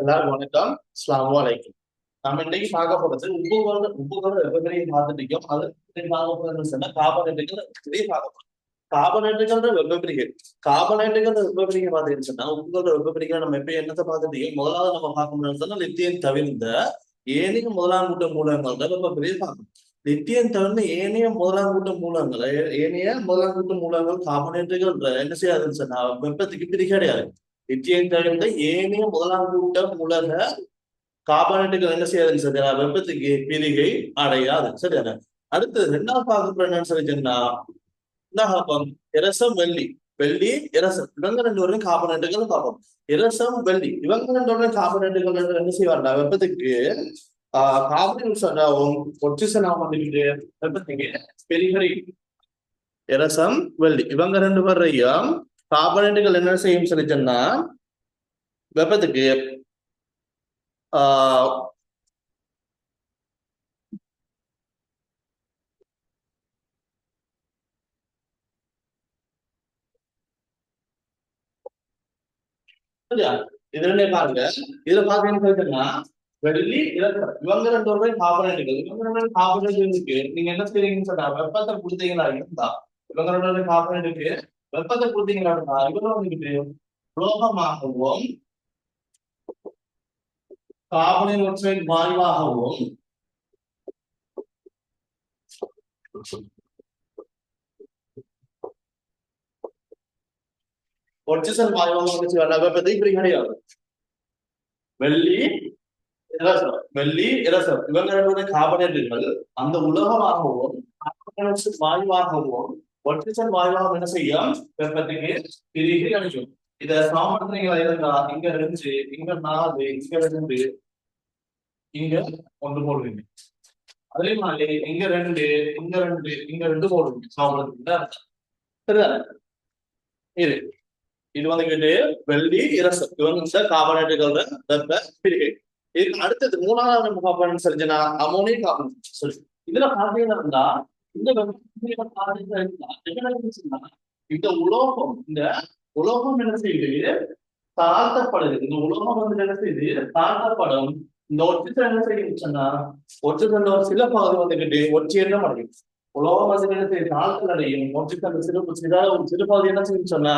எல்லாரும் வணக்கம். அஸ்ஸலாமு அலைக்கும். நம்ம இன்னைக்கு பார்க்க போறது உப்புகளோட வெப்பநிலையை பார்த்துட்டோம். அது பார்க்க போறதுன்னு சொன்னா கார்பனேட்டுகள் இதையும் பார்க்க போறோம். கார்பனேட்டுகளோட வெப்பப்பிரிகை கார்பனேட்டுகளோட வெப்பப்பிரிகை பார்த்தீங்கன்னு சொன்னா உப்புகளோட வெப்பப்பிரிகை நம்ம எப்ப என்னத்தை பார்த்துட்டோம். முதலாவது நம்ம பார்க்க முடியும்னு சொன்னா லித்தியம் தவிர்ந்த ஏனைய முதலாம் கூட்ட மூலங்கள் தான் வெப்பப்பிரிகை பார்க்கணும். லித்தியம் தவிர்ந்த ஏனைய முதலாம் கூட்ட மூலங்களை கார்பனேட்டுகள் என்ன செய்யாதுன்னு சொன்னா வெப்பத்துக்கு பிரிகடையாது. லித்தியம் தவிர்ந்த ஏனைய முதலாம் கூட்ட மூலக கார்பனேட்டுகள் என்ன செய்யாதுன்னு சரியா வெப்பத்துக்கு பிரிகை அடையாது. சரியான அடுத்து ரெண்டாவது பார்க்க என்னன்னு சொல்லிச்சுன்னா இந்த காப்பம் இரசம் வெள்ளி வெள்ளி இரசம் இவங்க ரெண்டு வரையும் கார்பனேட்டுகள் பார்ப்போம். இரசம் வெள்ளி இவங்க ரெண்டு வரையும் கார்பனேட்டுகள் என்ன செய்வாருன்னா வெப்பத்துக்கு கார்பன் சொன்னாவும் ஒட்சிசனாக வந்துட்டு வெப்பத்துக்கு பிரிகை இரசம் வெள்ளி இவங்க ரெண்டு பேரையும் கார்பனேட்டுகள் என்ன செய்யும் சொல்லிச்சுன்னா வெப்பத்துக்கு இதுல பாருங்க. இதுல பாத்தீங்கன்னா வெள்ளி இலக்கணம் இவங்க ரெண்டு பேரும் கார்பனேட்டுகள் இவங்க ரெண்டு கார்பனேட்டுகளுக்கு நீங்க என்ன செய்றீங்கன்னு சொன்னா வெப்பத்தை கொடுத்தீங்களா இருந்தா இவங்க ரெண்டு கார்பனேட்டுக்கு வெப்பத்தை கொடுத்தீங்களா இருந்தா இவங்க வந்துட்டு உலோகமாகவும் கார்பன் ஆக்சைடு வாயுவாகவும் ஒட்சிசன் வாயுவாகவும் வெப்பத்தை இப்படி கிடையாது. வெள்ளி வெள்ளி இரசம் இவங்க ரெண்டு கார்பனேட்டுகள் அந்த உலோகமாகவும் வாயுவாகவும் ஒட்சிசன் வாயுவாகவும் என்ன செய்யும் வெப்பத்துக்கு பிரிகை அடையும். இத சாமர்த்தியங்களா இருந்தா இங்க ரெண்டு இங்க 4 இங்க 2 இங்க 1 போடுவீங்க. அதே மாதிரி இங்க 2 இங்க 2 இங்க 2 போடுவீங்க சாமர்த்தியங்களா. சரிதானே? இது இது வந்துகிட்டு வெள்ளி இரசம் இவங்க கார்பனேட்டுகள் வெப்ப பிரிகை. இதுக்கு அடுத்தது மூணாவது நம்ம கார்பன் சொல்லிச்சுன்னா அமோனியம் கார்பன் சொல்லி இதுல பாத்தீங்கன்னா இந்த உலோகம் என்ன செய்யுது தாழ்த்தப்படுது. இந்த உலோகம் வந்து என்ன செய்யுது தாழ்த்தப்படும். இந்த ஒட்சிசன் என்ன செய்யுதுன்னு சொன்னா ஒட்சிசன் ஒரு சில பகுதி வந்துகிட்டு ஒட்சியம் அடையும். உலோகம் வந்து என்ன செய்யுது தாழ்த்தல் அடையும். ஒட்சிசன் சிறு பகுதி என்ன செய்யுன்னு சொன்னா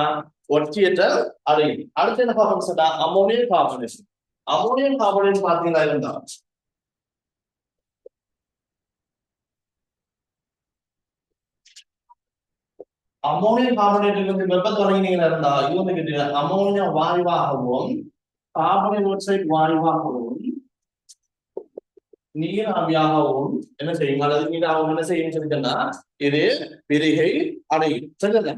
ஒட்சியற்றல் அடையும். அடுத்து என்ன கார்பன் சொன்னா அமோனியம் கார்பனேஷன். அமோனியம் கார்பனேட் பாத்தீங்களா இருந்தா அமோனியம் கார்பனேட் வந்து வெப்ப தொடங்கினீங்களா இருந்தா இது வந்து அமோனியா வாயுவாகவும் கார்பன் ஆக்சைடு வாயுவாகவும் நீராவியாகவும் என்ன செய்யும் அல்லது நீராகவும் என்ன செய்யும் சொல்லிட்டா இது பிரிகை அடையும். சரிதானே?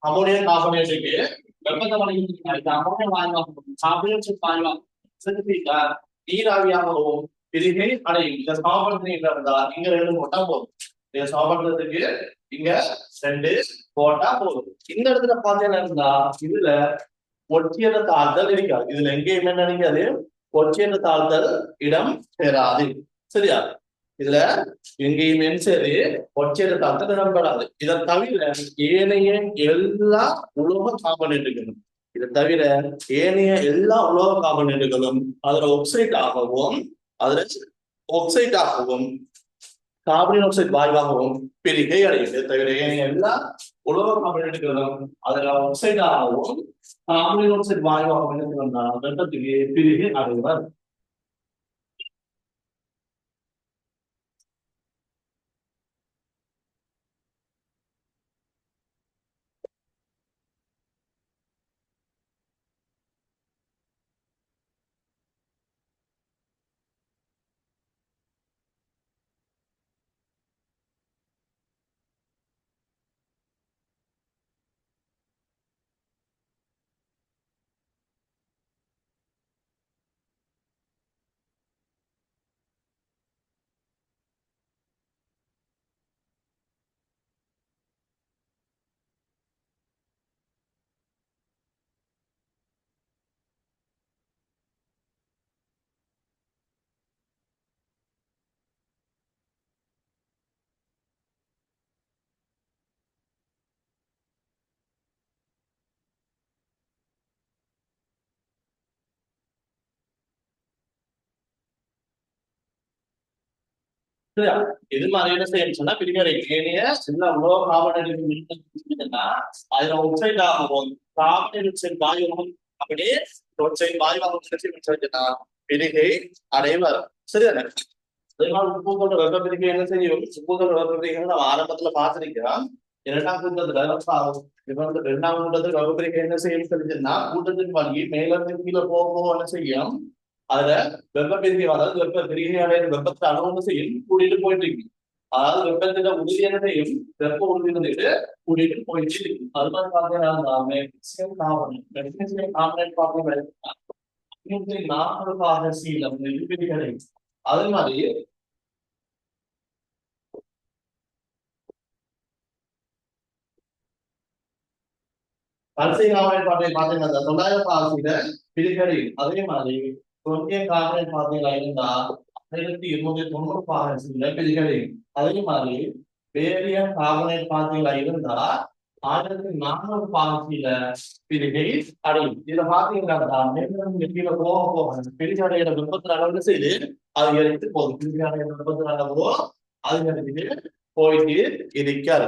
அமோனியம் கார்பனேட்டுக்கு வெப்பத்தை வழங்கி அமோனியம் வாயுவாகவும் கார்பன் ஆக்சைடு வாயுவாகவும் நீராவியாகவும் பிரிகை அடையும். இந்த சமப்படுத்த இருந்தா இங்க 2 போட்டா போதும். இதை சமப்படுத்துறதுக்கு இங்க 2 போட்டா போதும். இந்த இடத்துல பாத்தீங்கன்னா இருந்தா இதுல ஒற்சியற்ற தாழ்த்தல் இருக்காது. இதுல எங்கேயுமே நினைக்காது ஒற்சியற்ற தாழ்த்தல் இடம் பெறாது. சரியா? இதுல எங்கேயுமே சரி ஒற்சியற்ற தாழ்த்தல் இடம் பெறாது. இதை தவிர ஏனைய எல்லா உலோக கார்பனேட்டுகளும் அதுல ஒக்சைட் ஆகவும் கார்பன் ஆக்சைடு வாயுவாகவும் பிரிகை அடையும். இதை தவிர ஏனைய எல்லா உலோக கார்பனேட்டுகளும் அதுல ஒக்சைட் ஆகவும் கார்பன் ஆக்சைடு வாயுவாகவும் என்ன வெப்பத்துக்கு பிரிகை அடைவர். சரியா? இது மாதிரி என்ன செய்யணும் சொன்னா பிரிகடை ஏனைய சின்ன உலோக கார்பன் அதுல ஒக்சைட் ஆகும் கார்பன் ஆக்சைடு வாயு அப்படியே ஒக்சைடு வாயுவாக வச்சுன்னா பிரிகை அடைவார். சரிதானே? அதே மாதிரி உப்புகளோட வெப்ப பிரிகை என்ன செய்யும்? உப்புகளோட வெப்ப பிரிகை நம்ம ஆரம்பத்துல பார்த்திருக்கிறோம். இரண்டாம் கூட்டத்துல இப்ப வந்து இரண்டாம் கூட்டத்தில் வெப்ப பிரிகை என்ன செய்யும் தெரிஞ்சுன்னா கூட்டத்தின் வழி மேலிருந்து கீழே போக என்ன செய்யும்? அதுல வெப்ப பிரிகை அதாவது வெப்ப பிரிகை அடையிற வெப்பத்தை அளவு செய்யும் கூட்டிட்டு போயிட்டு இருக்கு. அதாவது வெப்பத்தில உறுதி என்ன செய்யும்? வெப்ப உறுதி வந்துட்டு கூட்டிட்டு போயிட்டு இருக்கு. அது மாதிரி பாத்தீங்கன்னா மெக்னீசியம் கார்பனேட் பாத்தீங்கன்னா நாற்பது பாக சீலம் பிரிகை. அதே மாதிரி கல்சியம் கார்பனேட் பாத்தீங்கன்னா 900 பாக பிரிகை. அதே மாதிரி சோடியம் கார்பனேட் பாத்தீங்கன்னா 1290 பாக பிரிகை. அதே மாதிரி பேரியம் கார்பனேட் இருந்தா 1400 பாகசில பிரிகை அடையும். இதுல பாத்தீங்கன்னா கீழே போக போக பிரிகை அடைகிற வெப்பத்தின் அளவு செய்து அதிகரித்து போகுது. பிரிகை அடைகிற வெப்பத்தின் அளவோ அதிகரித்து போயிட்டு இருக்காது.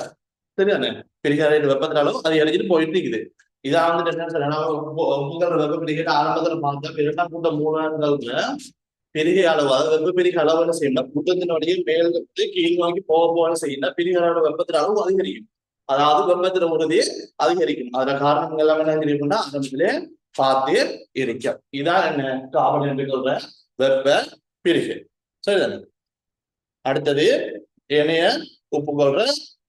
சரிதானே? பிரிகை அடைகிற வெப்பத்தின் அளவு அதிகரிச்சுட்டு போயிட்டு இருக்குது. இதான் வந்துட்டு என்ன சொல்றேன் வெப்ப பிரிகை ஆரம்பத்துல பார்த்தா இரண்டாம் கூட்டம் மூணாவது பெரிய அளவு அதாவது வெப்ப பெரிய அளவு செய்யணும் கூட்டத்தினுடைய மேல் கீழ் நோக்கி போக போக செய்யணும் பெரிய அளவோட வெப்பத்தின் அளவு அதிகரிக்கும். அதாவது வெப்பத்தின உறுதி அதிகரிக்கும். அதுல காரணங்கள் எல்லாம் என்ன தெரியும்னா அந்த பார்த்து இருக்கும். இதான் என்ன கார்பன் என்று சொல்ற வெப்ப பிரிகை. சரிதானே? அடுத்தது ஏனைய உப்பு கொள்ற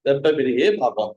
வெப்ப பிரிகையை பார்ப்போம்.